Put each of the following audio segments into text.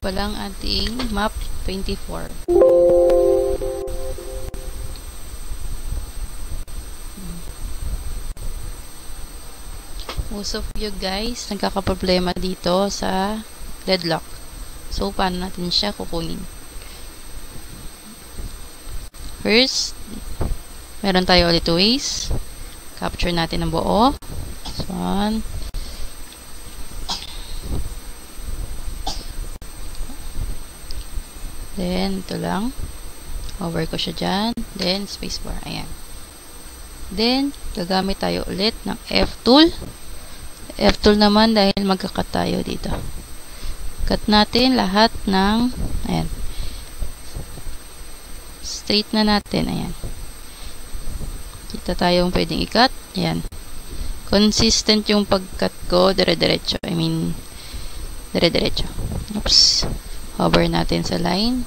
pa lang ating map 24. Most of you guys nagkakaproblema dito sa deadlock. So, paano natin siya kukunin? First, meron tayo ulit ways. Capture natin ang buo. So, then, ito lang. Over ko siya dyan. Then, spacebar. Ayan. Then, gagamit tayo ulit ng F-tool. F-tool naman dahil magkakat tayo dito. Cut natin lahat ng, ayan. Straight na natin. Ayan. Kita tayong pwedeng i-cut. Ayan. Consistent yung pag-cut ko. Dire-diretso. I mean, dire-diretso. Oops. Hover natin sa line.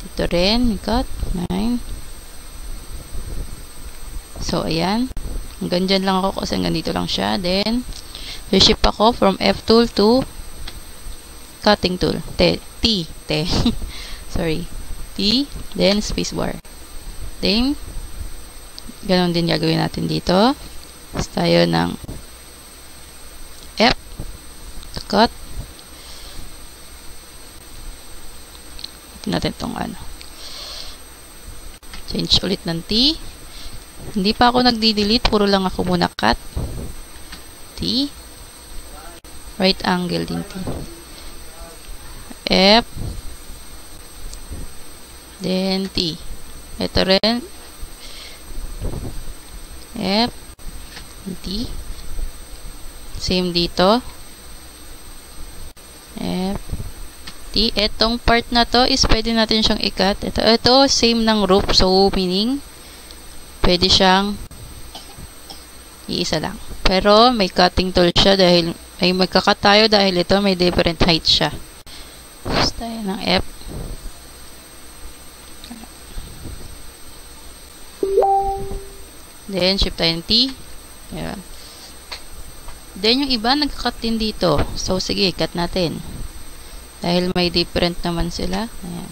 Dito rin. Cut. 9. So, ayan. Hanggang dyan lang ako kasi hanggang dito lang siya. Then, shift ako from F-tool to cutting tool. T. Sorry. T. Then, spacebar. Then, ganon din gagawin natin dito. Tapos tayo ng F. Cut. Ito natin itong ano. Change ulit ng T. Hindi pa ako nagdi-delete. Puro lang ako muna cut. T. Right angle din T. F. Then T. Ito rin. F. T. Same dito. F. T. Etong part na to is pwede natin siyang i-cut. Ito same ng rope. So, meaning, pwede siyang iisa lang. Pero, may cutting tool siya dahil may magkakat tayo dahil ito may different height siya. Tapos tayo ng F. Then, shift tayo ng T. Ayan. Then, yung iba nagkakat din dito. So, sige, cut natin. Dahil may different naman sila. Ayan.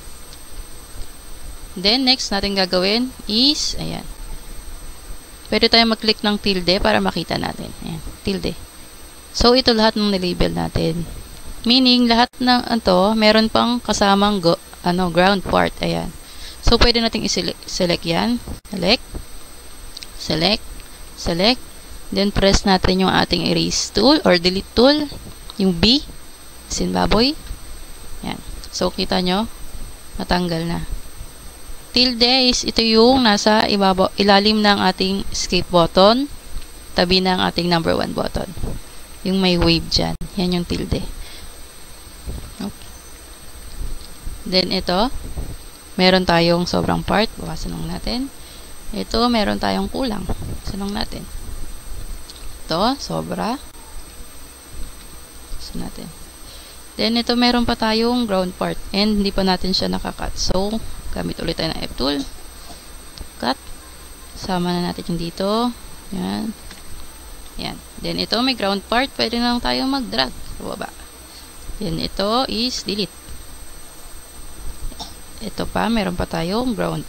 Then, next natin gagawin is, ayan. Pwede tayo mag-click ng tilde para makita natin. Ayan, tilde. So, ito lahat ng nilabel natin. Meaning, lahat ng ito, meron pang kasamang ground part. Ayan. So, pwede natin i-select yan. Select. Then, press natin yung ating erase tool or delete tool. Yung B. Baboy. Ayan. So, kita nyo, natanggal na. Tilde is ito yung nasa ilalim ng ating escape button, tabi ng ating number 1 button. Yung may wave dyan. Yan yung tilde. Okay. Then ito, meron tayong sobrang part. Bawasan lang natin. Ito, meron tayong kulang. Bawasan lang natin. Ito, sobra. Bawasan natin. Then ito, meron pa tayong ground part. And hindi pa natin siya nakakat. So, gamit ulit tayo ng F-tool. Cut. Sama na natin yung dito. Yan. Yan. Then, ito may ground part. Pwede na lang tayo mag-drag sa baba. Then, ito is delete. Ito pa, meron pa tayong ground.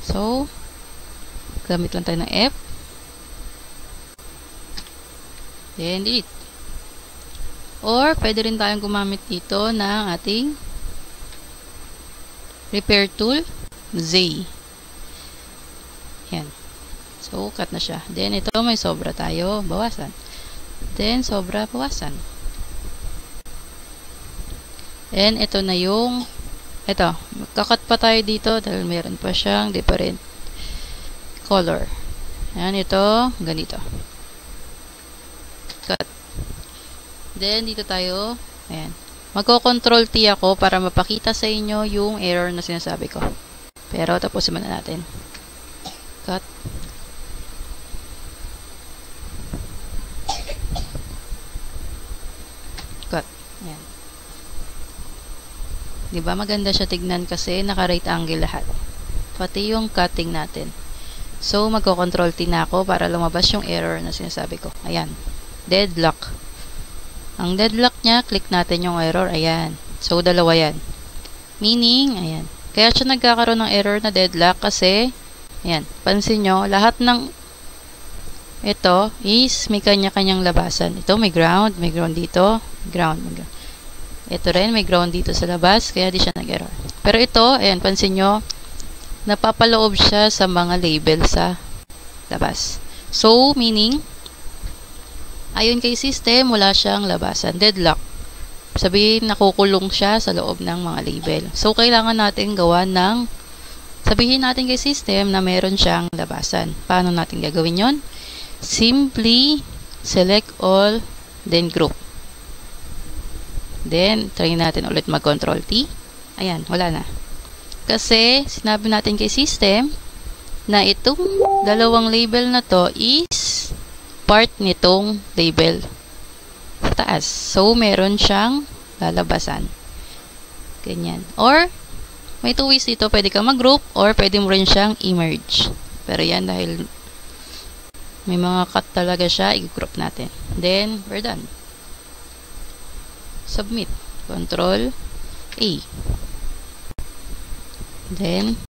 So, gamit lang tayo ng F. Then, delete. Or, pwede rin tayong gumamit dito ng ating repair tool, Z. Yan. So, cut na siya. Then, ito may sobra tayo. Bawasan. Then, sobra, bawasan. And, ito na yung ito. Kakat pa tayo dito dahil meron pa siyang different color. Yan, ito. Ganito. Cut. Then, dito tayo. Ayan. Magko-control T ako para mapakita sa inyo yung error na sinasabi ko. Pero, tapusin muna natin. Cut. Cut. Ayan. Diba maganda siya tignan kasi naka-right angle lahat. Pati yung cutting natin. So, magko-control T na ako para lumabas yung error na sinasabi ko. Ayan. Deadlock. Ang deadlock niya, click natin yung error. Ayan. So, dalawa yan. Meaning, ayan. Kaya siya nagkakaroon ng error na deadlock kasi, ayan, pansin nyo, lahat ng ito is may kanya-kanyang labasan. Ito may ground dito, ground. Ito rin, may ground dito sa labas, kaya di siya nag-error. Pero ito, ayan, pansin nyo, napapaloob siya sa mga label sa labas. So, meaning, ayon kay system, wala siyang labasan. Deadlock. Sabihin, nakukulong siya sa loob ng mga label. So, kailangan natin gawa ng, sabihin natin kay system na meron siyang labasan. Paano natin gagawin yon? Simply, select all, then group. Then, try natin ulit mag-Control T. Ayan, wala na. Kasi, sinabi natin kay system na itong dalawang label na to is part nitong label sa taas. So, meron siyang lalabasan. Ganyan. Or, may two ways dito. Pwede kang mag-group or pwede mo rin siyang i-merge. Pero yan, dahil may mga cut talaga siya, i-group natin. Then, we're done. Submit. Control A. Then,